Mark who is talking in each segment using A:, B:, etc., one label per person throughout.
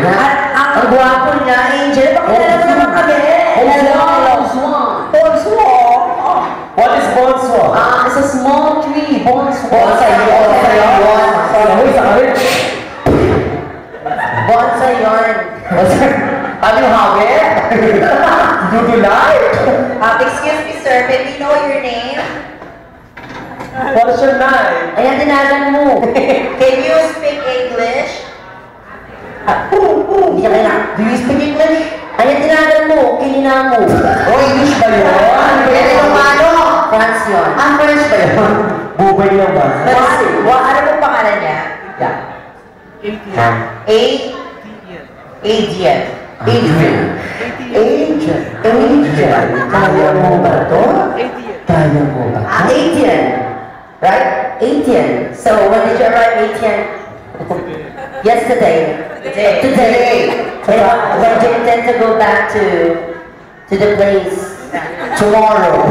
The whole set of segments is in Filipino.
A: Ang gwapo niya, Angel. Pakilala mo naman kami. Bonsoir.
B: What is bonsoir?
A: It's a small tree. Bonsoir. Bonsai yarn.
B: Ano hawin? Dudulay?
A: Excuse me, sir. May we know your name?
B: What's your name?
A: Ayan, tinagan mo. Can you speak English? Hindi ka kailangan. Do you speak English? Ayan, tinagan mo. Kinina mo.
B: Oh, English ba yun?
A: Pwede yung ano? France yun.
B: French ba yun? Bubay lang ba?
A: Ano pong pangalan niya?
B: Yeah.
A: Adrian.
B: Kaya mo ba ito? Kaya mo ba?
A: Adrian. Right? 18. So when did you arrive? 18. Yesterday. Today. When do you intend to go back to the place?
B: Tomorrow.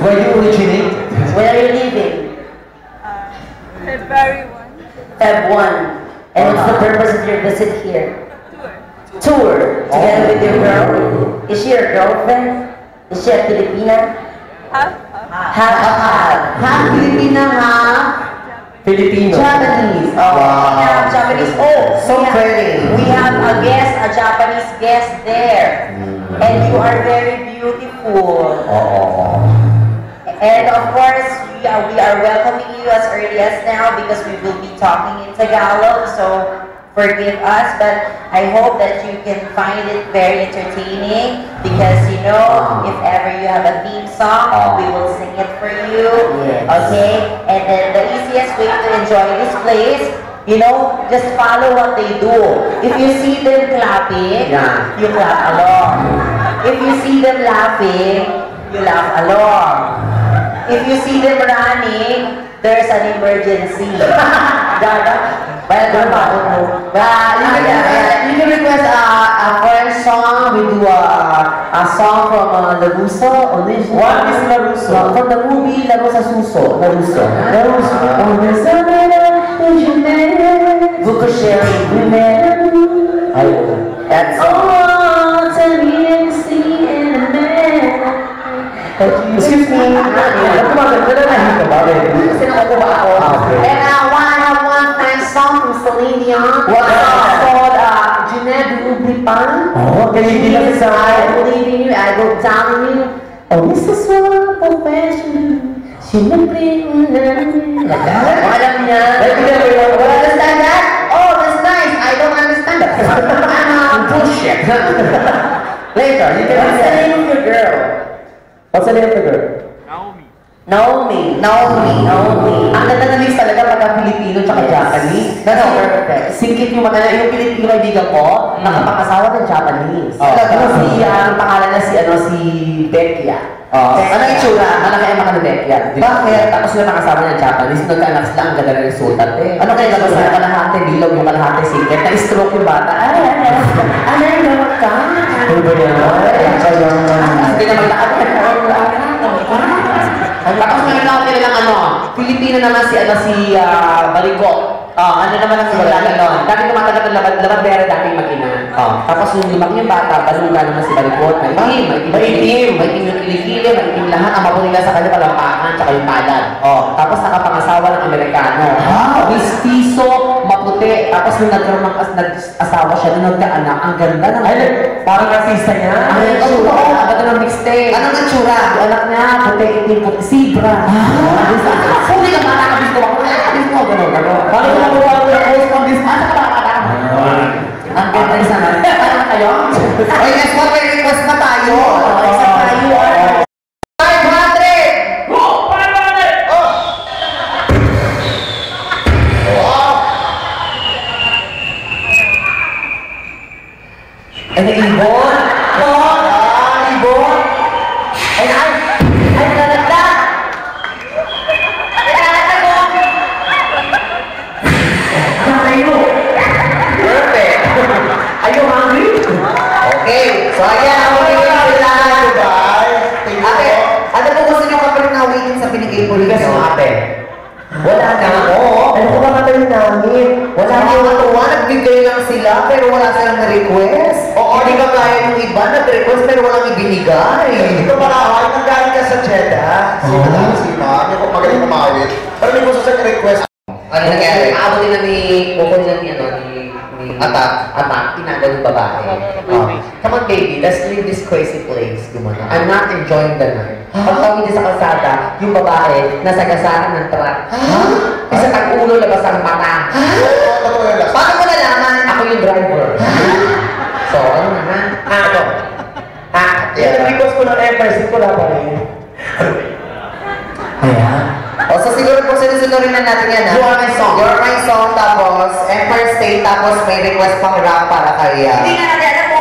B: Where you originate?
A: When are you leaving?
C: February 1.
A: Feb 1. And what's the purpose of your visit here? Tour. Together with your girl? Is she your girlfriend? Is she a Filipina? Half Filipina, half
B: Filipino.
A: Japanese.
B: Wow.
A: We have Japanese. Oh,
B: So pretty.
A: We have a Japanese guest there. And you are very beautiful. And of course, we are welcoming you as early as now because we will be talking in Tagalog. So forgive us, but I hope that you can find it very entertaining because you know, if ever you have a theme song, we will sing it for you. Okay? And then the easiest way to enjoy this place, you know, just follow what they do. If you see them clapping, you clap along. If you see them laughing, you laugh along. If you see them running, there's an emergency. You can request a French song. We do a song from Larusso.
B: What is Larusso?
A: From the movie Larusso Suso. Larusso. Book of sharing. That's
B: Excuse me.
A: And I want to have one French song from Celine Dion.
B: What song?
A: Called Je ne t'oublie pas.
B: Can you give us a
A: I believe in you, I go down in you. Oh, ce soir, pour faire je ne prie. Alam niya. Understand that? Oh, that's nice. I don't understand that. I'm bullshit. Later, you can what's the name of your girl?
B: What's the name of the girl?
A: Naomi. Ang ganda na list talaga pagka Filipino tsaka Japanese. Perfect. Singkit yung mga yung Pilipino kaibigan ko, nakapag-asawa ng Japanese. Ang pangalan na si Beckia. Ano yung tsura? Malaki ang mga ni Beckia. Bakit? Tapos sila pangasawa ng Japanese, nagkaanak sila, ang ganda na resultat eh. Ano kayo labas na kalahati, bilog yung kalahati singkit, na-stroke yung bata. Ano yung gawag ka?
B: Ano ba yan?
A: Hindi na maglakad. Tapos ngayon ako nilang Pilipino naman si Barigo. Ano naman ang simula nun? Dati tumatagat ng labandera dating mag-ina. Tapos yung lumaki yung bata, balunga naman si Barigot. Maitim yung kilikili, maitim lahat. Ang mabuti nila sa kanya palampakan, tsaka yung palad. Tapos nakapangasawa ng Amerikano. Mistiso, maputi. Tapos nung nag-asawa siya, nung nagkaanak, ang ganda ng...
B: Parang rasista niya.
A: Ang tsura. Ang ganda ng mixtape. Anong ang tsura? Yung anak niya, puti, itim, puti. Zebra. Hindi ka makakabis ko ako. Gano'n. Paano ko nakuha ko yung host ng business? Ang ganda isa na. Ano kayo? Oy, guess what? May request na tayo. Isa tayo. 500!
B: Oh! 500!
A: Oh! Ano ibon? Ibon? Ay, nanagdag! Perfect. Are you hungry? Okay. So ayan, ang magiging sila. Ate, ano po gusto nyo kapag nawikin sa binigay po ninyo? Ate. Wala na. Ano ko ba matayin namin? Wala na yung matuwa, nagbigay lang sila.
C: sila, pero wala silang na-request. Oo, di ka kaya ng iba nag-request, pero walang ibinigay.
D: Ito pala, ay nanggaling ka sa Jeddah. Si Madam Sima, hindi ko magaling kumawit. Pero may gusto sa request.
C: Ano nangyari?
E: Aabutin na ni Bukol na ni Atak, tinagal yung babae. Come on baby, let's leave this crazy place. Gumana. I'm not enjoying the night. Pagtawid niya sa kalsada, yung babae, nasa gasahan ng truck. Isa tag ulo, labas ang mata.
C: Paano mo nalaman?
E: Ako yung driver. So, ano na? Ano?
B: Yung request ko ng Empire, wala pa rin.
C: Ayan. O, so siguro po sinusunurin na natin yan, ha?
E: You Are My Song.
C: You Are My Song, tapos Empire State, tapos may request pang rap para kay...
A: Hindi nga natin alam mo.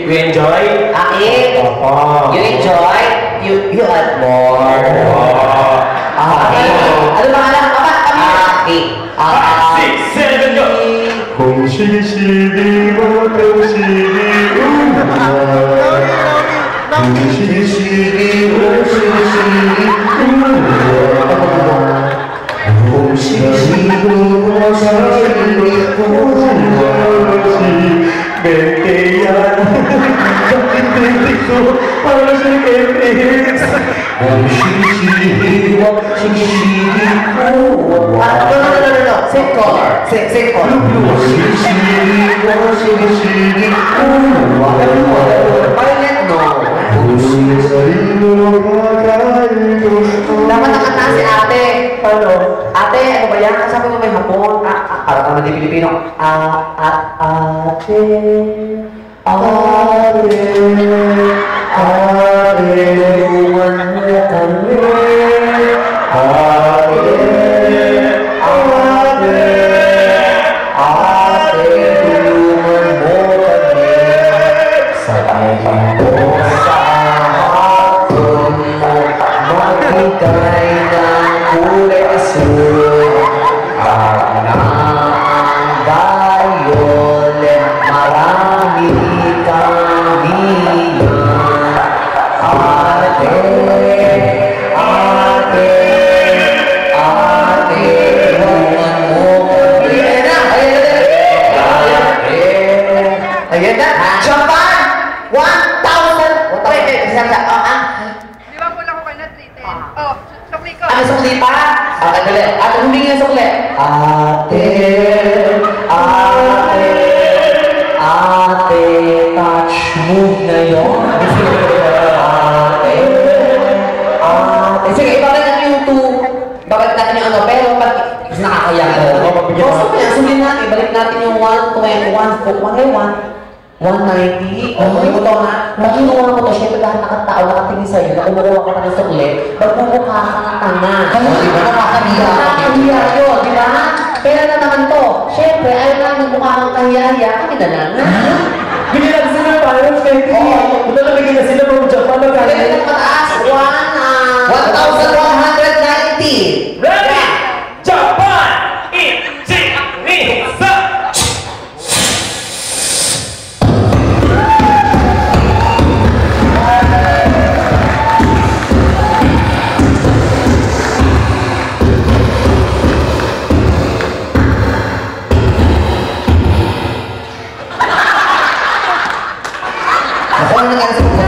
B: We enjoy?
E: Aki, you enjoy? You add more. Aki. Ano pangalan? Aki. Aki.
B: 6, 7, go! 공시시리 공시리 공시시리
E: Same color. Same color. Dapat nakanta si ate.
B: Paano?
E: Ate, ano ba yan? Sabi mo may hapon. Parang naman di Pilipino. Ate. Tulungan mo kami. Tulungan mo kami. Sa iyong sa hapon mo, magbigay ng kulay asul. Violet, marami kami yan. Ate, tulungan mo kami.
C: Ayan na! Japan! 1,000!
E: Wait,
F: Di ba pula ko kayo na 310? Oh, sukli ko.
E: ano sukli pa? Dali. Ate, humingi ng sukli. Ate, touch move na yun. Sige, ibalik natin yung 2. Babalik natin yung ano, pero pag kasi nakakaya ko. So, kaya sundin natin, ibalik natin yung 190. Hindi mo to ha. Makinuha mo to, syempre lahat nakatao, nakatingin sa'yo, na kumukuha ka pa ng sukli, magmumukha ka ng tanga.
C: Di ba nakakahiya?
E: Nakakahiya yun, di ba? Pera na naman to. Syempre, ayaw lang ng mukha kang kahiya-hiya, kami na lang.
B: Binilang sila ng parents, baby. Nalabigyan na sila from Japan.
E: Kaya na mataas,
C: 1,190!
B: Ready? Japan! Ichi-ni-sa!
C: Ako ang nangyari sa mga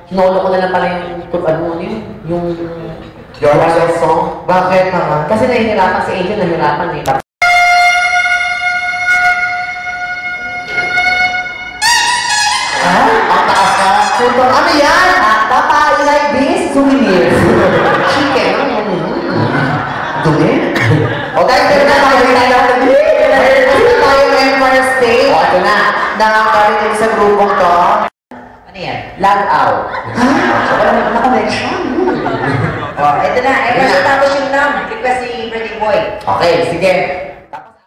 E: Kinolo ko na lang pala yung
D: Your
E: royal song.
C: Bakit naman?
E: Kasi nahihirapan si Angel, nahihirapan eh.
C: Ang taas ka. Putong, ano yan? Papa, I like this souvenir.
E: Chicken.
C: Dumi. O guys, meron na tayo yung Empire State.
E: O, ito na.
C: Nakakarinig sa grupong to.
E: Ano yan? Lag out.
C: Wala naman na connection.
A: Oh, ito na. Ay, tapos yung request ni Pretty Boy.
E: Okay, sige.